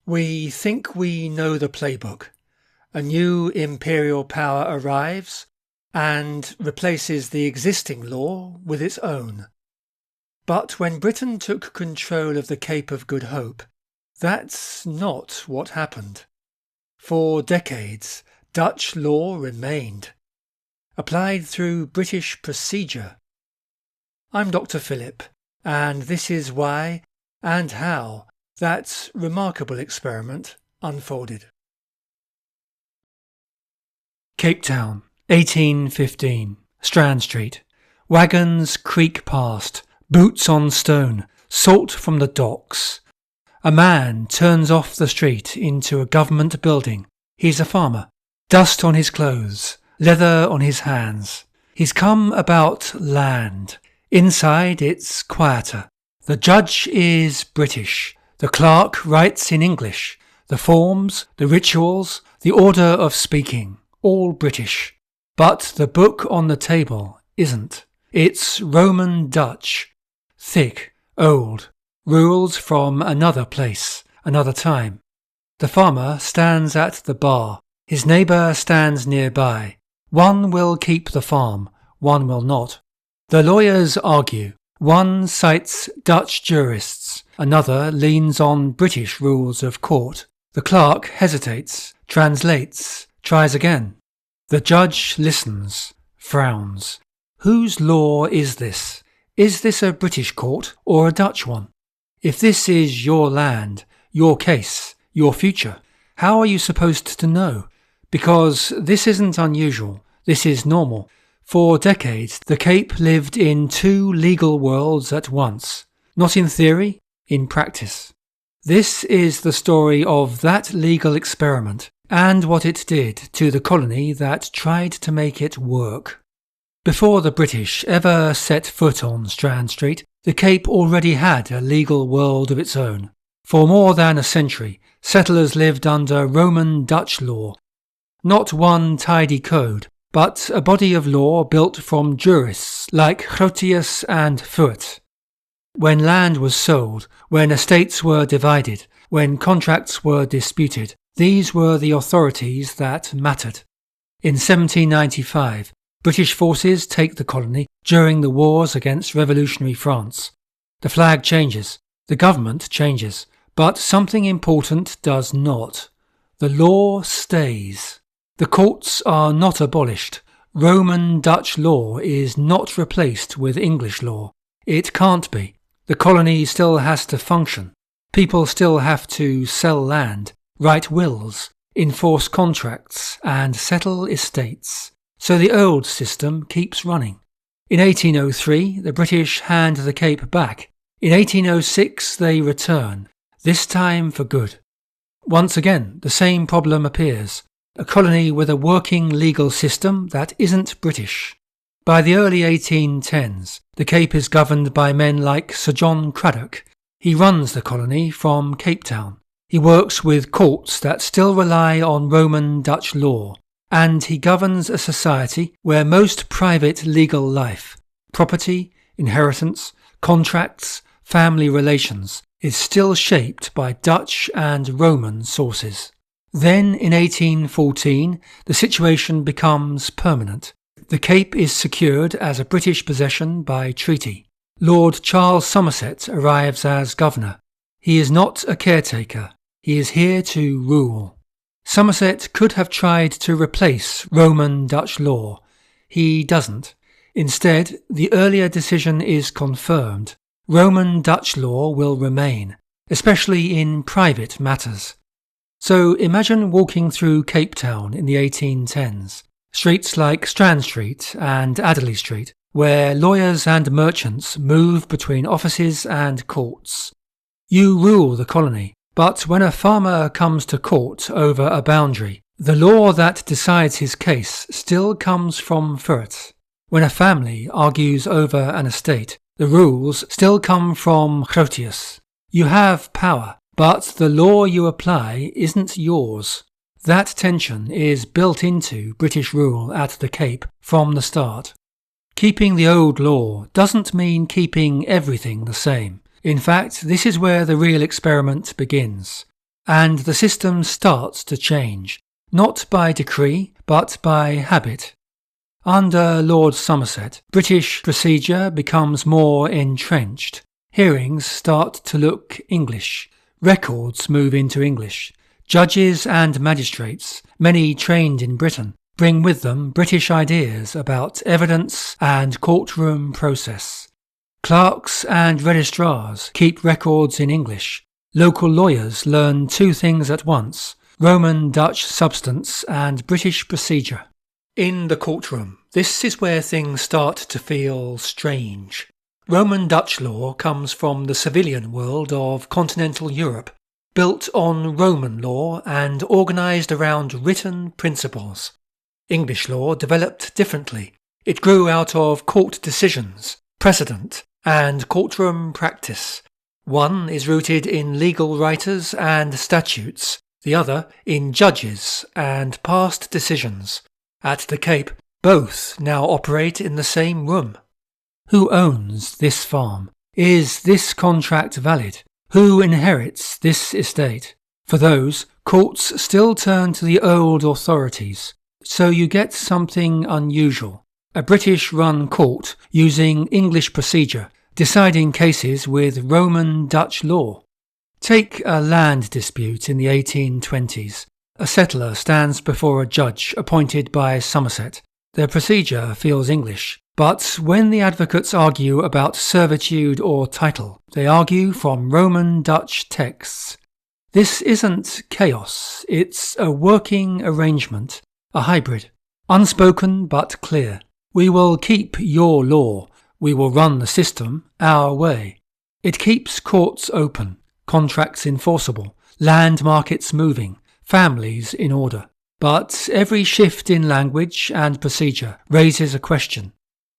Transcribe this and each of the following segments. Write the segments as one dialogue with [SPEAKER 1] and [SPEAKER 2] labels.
[SPEAKER 1] We think we know the playbook. A new imperial power arrives and replaces the existing law with its own. But when Britain took control of the Cape of Good Hope, that's not what happened. For decades, Dutch law remained, applied through British procedure. I'm Dr. Philip, and this is why and how that remarkable experiment unfolded. Cape Town, 1815, Strand Street. Wagons creak past, boots on stone, salt from the docks. A man turns off the street into a government building. He's a farmer. Dust on his clothes, leather on his hands. He's come about land. Inside it's quieter. The judge is British. The clerk writes in English. The forms, the rituals, the order of speaking, all British. But the book on the table isn't. It's Roman-duch. Thick, old, rules from another place, another time. The farmer stands at the bar. His neighbour stands nearby. One will keep the farm, one will not. The lawyers argue. One cites Dutch jurists, another leans on British rules of court. The clerk hesitates, translates, tries again. The judge listens, frowns. Whose law is this? Is this a British court or a Dutch one? If this is your land, your case, your future, how are you supposed to know? Because this isn't unusual, this is normal. For decades, the Cape lived in two legal worlds at once, not in theory, in practice. This is the story of that legal experiment and what it did to the colony that tried to make it work. Before the British ever set foot on Strand Street, the Cape already had a legal world of its own. For more than a century, settlers lived under Roman-Dutch law. Not one tidy code, but a body of law built from jurists like Grotius and Furt. When land was sold, when estates were divided, when contracts were disputed, these were the authorities that mattered. In 1795, British forces take the colony during the wars against revolutionary France. The flag changes, the government changes, but something important does not. The law stays. The courts are not abolished. Roman-Dutch law is not replaced with English law. It can't be. The colony still has to function. People still have to sell land, write wills, enforce contracts, and settle estates. So the old system keeps running. In 1803, the British hand the Cape back. In 1806, they return, this time for good. Once again, the same problem appears. A colony with a working legal system that isn't British. By the early 1810s, the Cape is governed by men like Sir John Cradock. He runs the colony from Cape Town. He works with courts that still rely on Roman-Dutch law, and he governs a society where most private legal life, property, inheritance, contracts, family relations, is still shaped by Dutch and Roman sources. Then, in 1814, the situation becomes permanent. The Cape is secured as a British possession by treaty. Lord Charles Somerset arrives as governor. He is not a caretaker. He is here to rule. Somerset could have tried to replace Roman-Dutch law. He doesn't. Instead, the earlier decision is confirmed. Roman-Dutch law will remain, especially in private matters. So imagine walking through Cape Town in the 1810s, streets like Strand Street and Adderley Street, where lawyers and merchants move between offices and courts. You rule the colony, but when a farmer comes to court over a boundary, the law that decides his case still comes from Furt. When a family argues over an estate, the rules still come from Grotius. You have power, but the law you apply isn't yours. That tension is built into British rule at the Cape from the start. Keeping the old law doesn't mean keeping everything the same. In fact, this is where the real experiment begins. and the system starts to change, not by decree, but by habit. Under Lord Somerset, British procedure becomes more entrenched. Hearings start to look English. Records move into English. Judges and magistrates, many trained in Britain, bring with them British ideas about evidence and courtroom process. Clerks and registrars keep records in English. Local lawyers learn two things at once: Roman-Dutch substance and British procedure. In the courtroom, this is where things start to feel strange. Roman-Dutch law comes from the civilian world of continental Europe, built on Roman law and organised around written principles. English law developed differently. It grew out of court decisions, precedent, and courtroom practice. One is rooted in legal writers and statutes, the other in judges and past decisions. At the Cape, both now operate in the same room. Who owns this farm? Is this contract valid? Who inherits this estate? For those, courts still turn to the old authorities. So you get something unusual. A British-run court using English procedure, deciding cases with Roman-Dutch law. Take a land dispute in the 1820s. A settler stands before a judge appointed by Somerset. Their procedure feels English, but when the advocates argue about servitude or title, they argue from Roman-Dutch texts. This isn't chaos, it's a working arrangement, a hybrid. Unspoken but clear. We will keep your law. We will run the system our way. It keeps courts open, contracts enforceable, land markets moving, families in order. But every shift in language and procedure raises a question.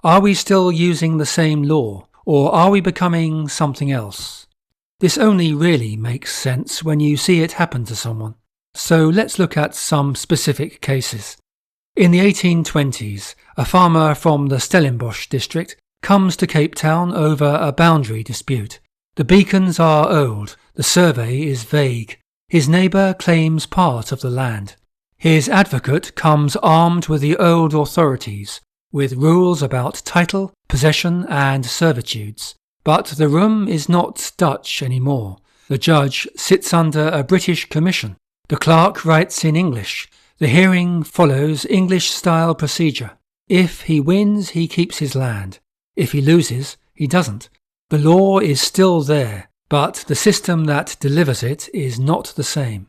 [SPEAKER 1] Are we still using the same law, or are we becoming something else? This only really makes sense when you see it happen to someone. So let's look at some specific cases. In the 1820s, a farmer from the Stellenbosch district comes to Cape Town over a boundary dispute. The beacons are old, the survey is vague. His neighbour claims part of the land. His advocate comes armed with the old authorities, with rules about title, possession and servitudes. But the room is not Dutch anymore. The judge sits under a British commission. The clerk writes in English. The hearing follows English-style procedure. If he wins, he keeps his land. If he loses, he doesn't. The law is still there, but the system that delivers it is not the same.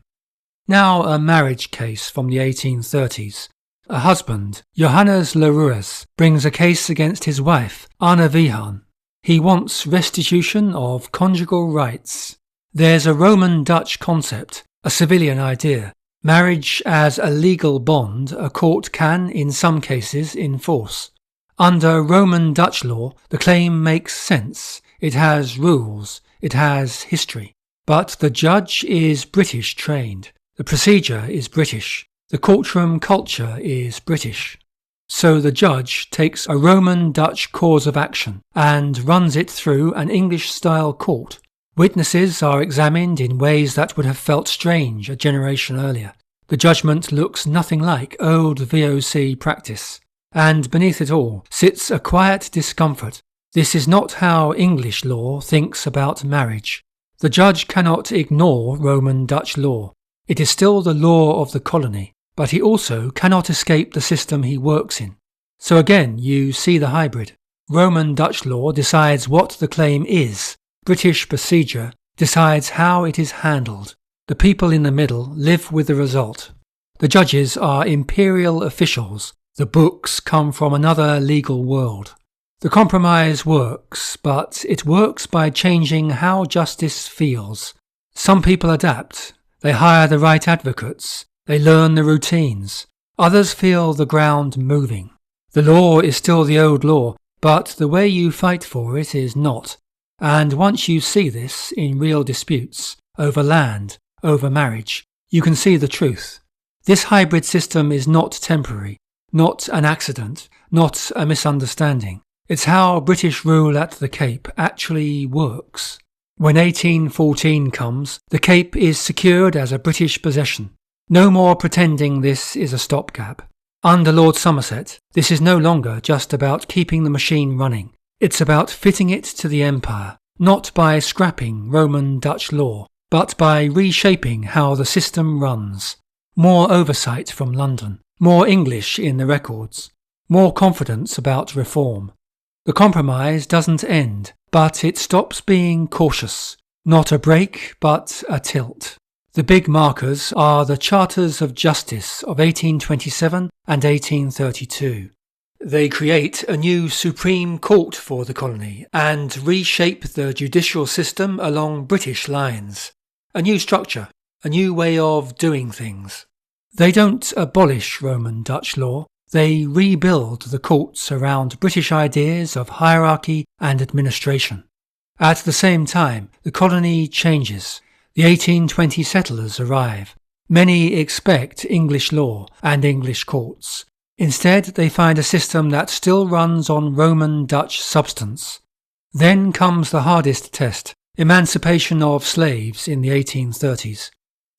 [SPEAKER 1] Now a marriage case from the 1830s. A husband, Johannes Leroux, brings a case against his wife, Anna Vihan. He wants restitution of conjugal rights. There's a Roman-Dutch concept, a civilian idea. Marriage as a legal bond a court can, in some cases, enforce. Under Roman-Dutch law, the claim makes sense. It has rules. It has history. But the judge is British trained. The procedure is British. The courtroom culture is British. So the judge takes a Roman-Dutch cause of action and runs it through an English-style court. Witnesses are examined in ways that would have felt strange a generation earlier. The judgment looks nothing like old VOC practice. And beneath it all sits a quiet discomfort. This is not how English law thinks about marriage. The judge cannot ignore Roman-Dutch law. It is still the law of the colony, but he also cannot escape the system he works in. So again, you see the hybrid. Roman-Dutch law decides what the claim is. British procedure decides how it is handled. The people in the middle live with the result. The judges are imperial officials. The books come from another legal world. The compromise works, but it works by changing how justice feels. Some people adapt. They hire the right advocates. They learn the routines. Others feel the ground moving. The law is still the old law, but the way you fight for it is not. And once you see this in real disputes, over land, over marriage, you can see the truth. This hybrid system is not temporary, not an accident, not a misunderstanding. It's how British rule at the Cape actually works. When 1814 comes, the Cape is secured as a British possession. No more pretending this is a stopgap. Under Lord Somerset, this is no longer just about keeping the machine running. It's about fitting it to the empire, not by scrapping Roman-Dutch law, but by reshaping how the system runs. More oversight from London, more English in the records, more confidence about reform. The compromise doesn't end, but it stops being cautious. Not a break, but a tilt. The big markers are the Charters of Justice of 1827 and 1832. They create a new Supreme Court for the colony and reshape the judicial system along British lines. A new structure, a new way of doing things. They don't abolish Roman-Dutch law. They rebuild the courts around British ideas of hierarchy and administration. At the same time, the colony changes. The 1820 settlers arrive. Many expect English law and English courts. Instead, they find a system that still runs on Roman-Dutch substance. Then comes the hardest test, emancipation of slaves in the 1830s.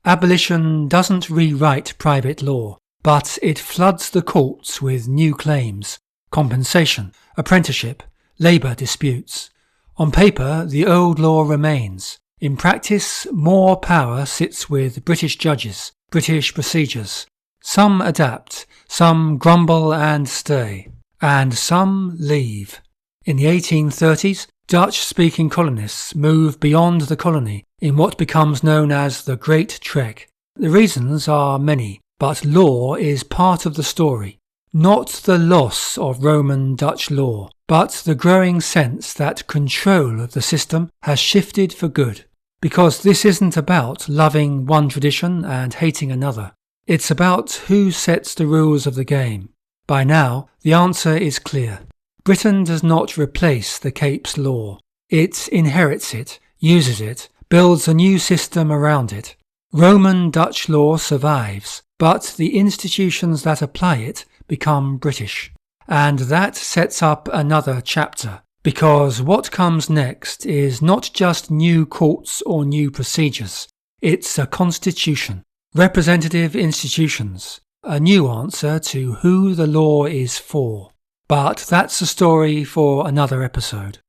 [SPEAKER 1] Abolition doesn't rewrite private law, but it floods the courts with new claims, compensation, apprenticeship, labour disputes. On paper, the old law remains. In practice, more power sits with British judges, British procedures. Some adapt, some grumble and stay, and some leave. In the 1830s, Dutch-speaking colonists move beyond the colony in what becomes known as the Great Trek. The reasons are many, but law is part of the story. Not the loss of Roman-Dutch law, but the growing sense that control of the system has shifted for good. Because this isn't about loving one tradition and hating another. It's about who sets the rules of the game. By now, the answer is clear. Britain does not replace the Cape's law. It inherits it, uses it, builds a new system around it. Roman-Dutch law survives, but the institutions that apply it become British. And that sets up another chapter, because what comes next is not just new courts or new procedures. It's a constitution, representative institutions, a new answer to who the law is for. But that's a story for another episode.